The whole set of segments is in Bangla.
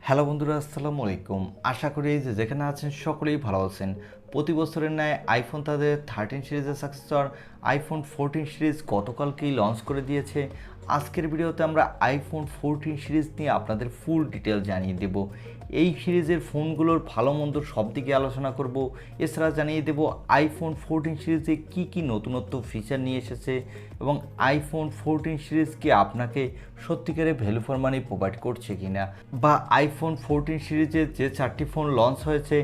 হ্যালো বন্ধুরা, আসসালামু আলাইকুম। আশা করি যে যেখানে আছেন সকলেই ভালো আছেন। প্রতি বছরের ন্যায় আইফোন তাদের 13 সিরিজের সাকসেসর আইফোন 14 সিরিজ গতকালকেই লঞ্চ করে দিয়েছে। আজকের ভিডিওতে আমরা আইফোন 14 সিরিজ নিয়ে আপনাদের ফুল ডিটেল জানিয়ে দেব। এই সিরিজের ফোনগুলোর ভালো মন্দ সব দিকে আলোচনা করব। এছাড়া জানিয়ে দেব আইফোন 14 সিরিজে কি নতুনত্ব ফিচার নিয়ে এসেছে এবং আইফোন 14 সিরিজ কি আপনাকে সত্যিকারে ভ্যালু ফর মানি প্রোভাইড করছে কিনা, বা আইফোন 14 সিরিজের যে 4টি ফোন লঞ্চ হয়েছে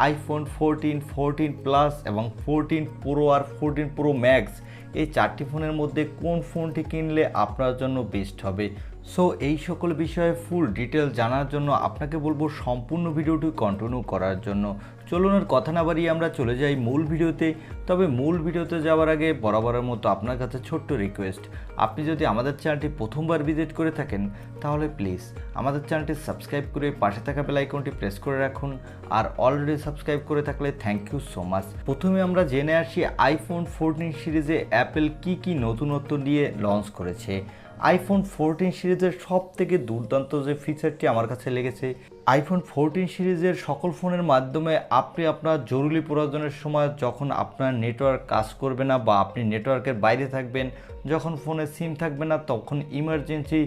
আইফোন 14, 14 প্লাস এবং 14 প্রো আর 14 প্রো ম্যাক্স, এই 4টি ফোনের মধ্যে কোন ফোনটি কিনলে আপনার জন্য বেস্ট হবে। সো এই সকল বিষয়ে ফুল ডিটেল জানার জন্য আপনাকে বলবো সম্পূর্ণ ভিডিওটি কন্টিনিউ করার জন্য। চলুন আর কথা না বাড়িয়ে আমরা চলে যাই মূল ভিডিওতে। তবে মূল ভিডিওতে যাওয়ার আগে বরাবরের মতো আপনার কাছে ছোট্ট রিকোয়েস্ট, আপনি যদি আমাদের চ্যানেলটি প্রথমবার ভিজিট করে থাকেন তাহলে প্লিজ আমাদের চ্যানেলটি সাবস্ক্রাইব করে পাশে থাকা বেল আইকনটি প্রেস করে রাখুন। আর অলরেডি সাবস্ক্রাইব করে থাকলে থ্যাংক ইউ সো মাচ। প্রথমে আমরা জেনে আসি আইফোন 14 সিরিজে অ্যাপেল কি নতুনত্ব নিয়ে লঞ্চ করেছে। আইফোন 14 সিরিজের সব থেকে দুর্দান্ত যে ফিচারটি আমার কাছে লেগেছে, আইফোন 14 সিরিজের সকল ফোনের মাধ্যমে আপনি আপনার জরুরি প্রয়োজনের সময়, যখন আপনার নেটওয়ার্ক কাজ করবে না বা আপনি নেটওয়ার্কের বাইরে থাকবেন, যখন ফোনে সিম থাকবে না, তখন ইমার্জেন্সি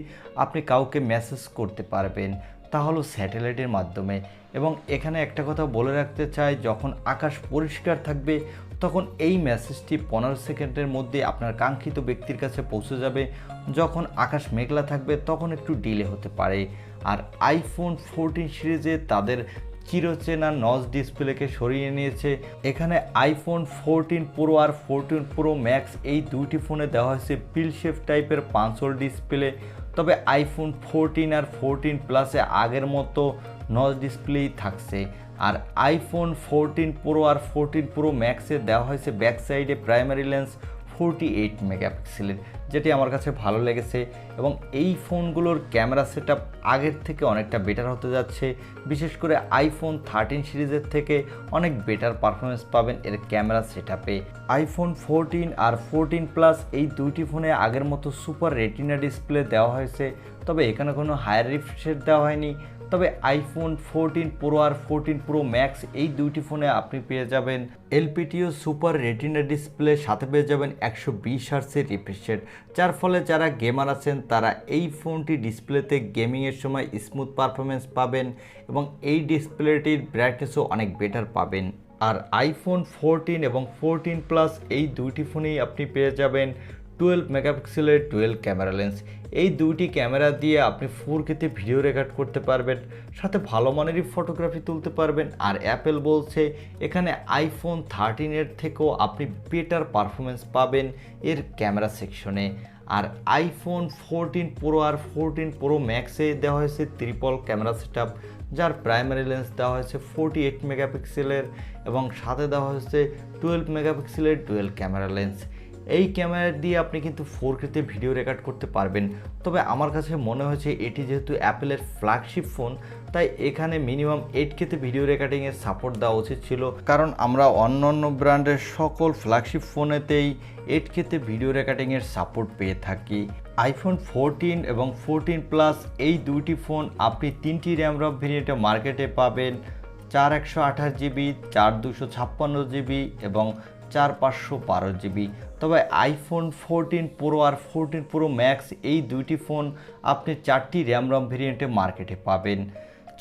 আপনি কাউকে মেসেজ করতে পারবেন, তা হলো স্যাটেলাইটের মাধ্যমে। এবং এখানে একটা কথা বলে রাখতে চাই, যখন আকাশ পরিষ্কার থাকবে তখন এই মেসেজটি 15 সেকেন্ডের মধ্যে আপনার কাঙ্ক্ষিত ব্যক্তির কাছে পৌঁছে যাবে। যখন আকাশ মেঘলা থাকবে তখন একটু ডিলে হতে পারে। আর আইফোন 14 সিরিজে তাদের চিরচেনা নচ ডিসপ্লেকে সরিয়ে নিয়েছে। এখানে আইফোন 14 প্রো আর 14 প্রো ম্যাক্স এই দুইটি ফোনে দেওয়া হয়েছে পিল শেপ টাইপের 5 হোল ডিসপ্লে। তবে আইফোন 14 আর 14 প্লাসে আগের মতো নচ ডিসপ্লেই থাকছে। আর আইফোন 14 প্রো আর 14 প্রো ম্যাক্সে দেওয়া হয়েছে ব্যাক সাইডে প্রাইমারি লেন্স 48 মেগাপিক্সেলের, যেটি আমার কাছে ভালো লেগেছে। এবং এই ফোনগুলোর ক্যামেরা সেটআপ আগের থেকে অনেকটা বেটার হতে যাচ্ছে। বিশেষ করে আইফোন 13 সিরিজের থেকে অনেক বেটার পারফরমেন্স পাবেন এর ক্যামেরা সেটআপে। আইফোন 14 আর 14 প্লাস এই দুইটি ফোনে আগের মতো সুপার রেটিনা ডিসপ্লে দেওয়া হয়েছে, তবে এখানে কোনো হায়ার রিফ্রেশ রেট দেওয়া হয়নি। তবে আইফোন 14 প্রো আর 14 প্রো ম্যাক্স এই দুইটি ফোনে আপনি পেয়ে যাবেন এলপিটিও সুপার রেটিনা ডিসপ্লে, সাথে পেয়ে যাবেন 120 হার্টজের রিফ্রেশ রেট, যার ফলে যারা গেমার আছেন তারা এই ফোনটি ডিসপ্লেতে গেমিংয়ের সময় স্মুথ পারফরমেন্স পাবেন এবং এই ডিসপ্লেটির ব্রাইটনেসও অনেক বেটার পাবেন। আর আইফোন 14 এবং 14 প্লাস এই দুইটি ফোনেই আপনি পেয়ে যাবেন 12 মেগাপিক্সেলের ডুয়েল ক্যামেরা লেন্স। এই দুইটি ক্যামেরা দিয়ে আপনি 4K ভিডিও রেকর্ড করতে পারবেন, সাথে ভালো মানেরই ফটোগ্রাফি তুলতে পারবেন। আর অ্যাপেল বলছে এখানে আইফোন 13 থেকেও আপনি বেটার পারফরমেন্স পাবেন এর ক্যামেরা সেকশনে। আর আইফোন 14 প্রো আর 14 প্রো ম্যাক্সে দেওয়া হয়েছে ট্রিপল ক্যামেরা সেটআপ, যার প্রাইমারি লেন্স দেওয়া হয়েছে 48 মেগাপিক্সেলের এবং সাথে দেওয়া হয়েছে 12 মেগাপিক্সেলের ডুয়েল ক্যামেরা লেন্স। এই ক্যামেরা দিয়ে আপনি কিন্তু 4K ভিডিও রেকর্ড করতে পারবেন। তবে আমার কাছে মনে হয়েছে এটি যেহেতু অ্যাপেলের ফ্ল্যাগশিপ ফোন, তাই এখানে মিনিমাম 8K ভিডিও রেকর্ডিংয়ের সাপোর্ট দেওয়া উচিত ছিল, কারণ আমরা অন্যান্য ব্র্যান্ডের সকল ফ্ল্যাগশিপ ফোনেতেই 8K ভিডিও রেকর্ডিংয়ের সাপোর্ট পেয়ে থাকি। আইফোন 14 এবং 14 প্লাস এই দুইটি ফোন আপনি 3টি র্যাম রম ভেরিয়েন্টে মার্কেটে পাবেন, 4128GB, 4256GB এবং 4512GB। তবে আইফোন 14 প্রো আর 14 প্রো ম্যাক্স এই দুইটি ফোন আপনি 4টি র্যাম রম ভেরিয়েন্টে মার্কেটে পাবেন,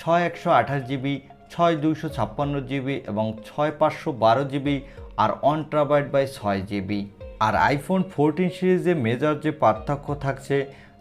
6128GB, 6256GB এবং 6512GB আর 1TB/6GB। আর আইফোন 14 সিরিজে মেজর যে পার্থক্য থাকছে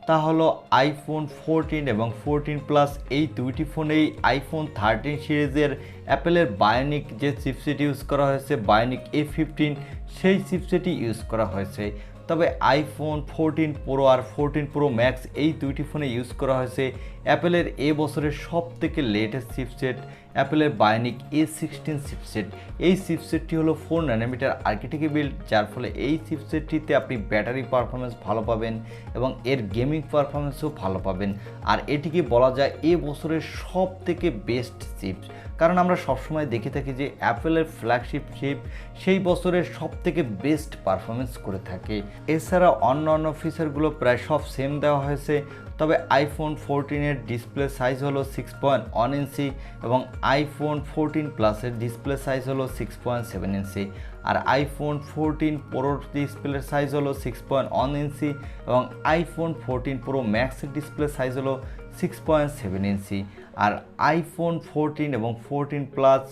তা হলো আইফোন 14 এবং 14 প্লাস এই দুইটি ফোনেই আইফোন 13 সিরিজের অ্যাপেলের বায়োনিক যে চিপসেট ইউজ করা হয়েছে, বায়োনিক A15, সেই চিপসেটই ইউজ করা হয়েছে। তবে আইফোন 14 প্রো আর 14 প্রো ম্যাক্স এই দুইটি ফোনে ইউজ করা হয়েছে অ্যাপেলের এ বছরের সব থেকে লেটেস্ট চিপসেট, অ্যাপেলের বায়োনিক A16 চিপসেট। এই চিপসেটটি হলো 4 ন্যানোমিটার আর্কিটেক্টে বিল্ড, যার ফলে এই চিপসেটটিতে আপনি ব্যাটারি পারফরমেন্স ভালো পাবেন এবং এর গেমিং পারফরমেন্সও ভালো পাবেন। আর এটিকে বলা যায় এ বছরের সব থেকে বেস্ট চিপস, কারণ আমরা সবসময় দেখে থাকি যে অ্যাপেলের ফ্ল্যাগশিপ চিপ সেই বছরের সব থেকে বেস্ট পারফরমেন্স করে থাকে। এছাড়া অন্য ফিচারগুলো প্রায় সব সেম দেওয়া হয়েছে, তবে আইফোন 14-এর ডিসপ্লে সাইজ হলো 6.1 ইঞ্চি এবং আইফোন 14 প্লাসের ডিসপ্লে সাইজ হলো 6.7 ইঞ্চি, আর আইফোন 14 প্রোর ডিসপ্লে সাইজ হলো 6.1 ইঞ্চি এবং আইফোন 14 প্রো ম্যাক্সের ডিসপ্লে সাইজ হলো 6.7 ইঞ্চি। আর আইফোন 14 এবং 14 প্লাস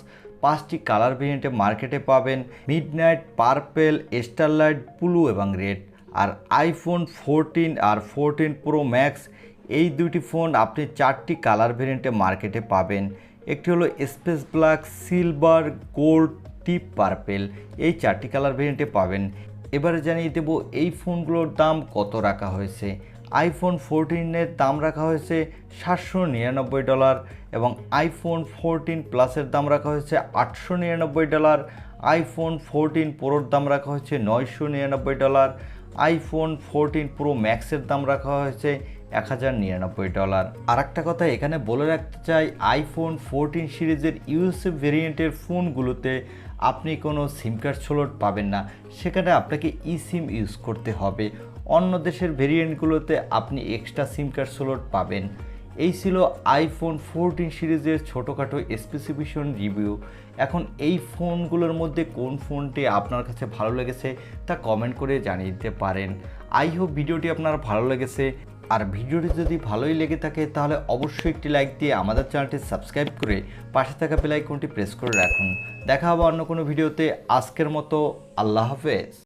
5টি কালার ভেরিয়েন্টে মার্কেটে পাবেন: মিডনাইট, পার্পেল, স্টারলাইট, ব্লু এবং রেড। আর আইফোন 14 আর 14 প্রো ম্যাক্স এই দুটি ফোন আপনি 4টি কালার ভেরিয়েন্টে মার্কেটে পাবেন। একটি হলো space black, silver, gold, deep purple, এই 4টি কালার ভেরিয়েন্টে পাবেন। এবারে জানিয়ে দেব এই ফোনগুলোর দাম কত রাখা হয়েছে। আইফোন 14-এর দাম রাখা হয়েছে $799 এবং আইফোন 14 প্লাসের দাম রাখা হয়েছে $899, আইফোন 14 প্রোর দাম রাখা হয়েছে $999, আইফোন 14 প্রো ম্যাক্সের দাম রাখা হয়েছে $1099। আর একটা কথা এখানে বলে রাখতে চাই, আইফোন 14 সিরিজের ইউএসএ ভেরিয়েন্টের ফোনগুলোতে আপনি কোনো সিম কার্ড স্লট পাবেন না, সেখানে আপনাকে ই সিম ইউজ করতে হবে। অন্য দেশের ভেরিয়েন্টগুলোতে আপনি এক্সট্রা সিম কার্ড স্লট পাবেন। এই ছিল আইফোন 14 সিরিজের ছোটোখাটো স্পেসিফিকেশন রিভিউ। এখন এই ফোনগুলোর মধ্যে কোন ফোনটি আপনার কাছে ভালো লেগেছে তা কমেন্ট করে জানিয়ে দিতে পারেন। আই হোপ ভিডিওটি আপনার ভালো লেগেছে। আর ভিডিওটি যদি ভালোই লেগে থাকে তাহলে অবশ্যই একটি লাইক দিয়ে আমাদের চ্যানেলটি সাবস্ক্রাইব করে পাশে থাকা বেল আইকনটি প্রেস করে রাখুন। দেখা হবে অন্য কোনো ভিডিওতে। আজকের মতো আল্লাহ হাফেজ।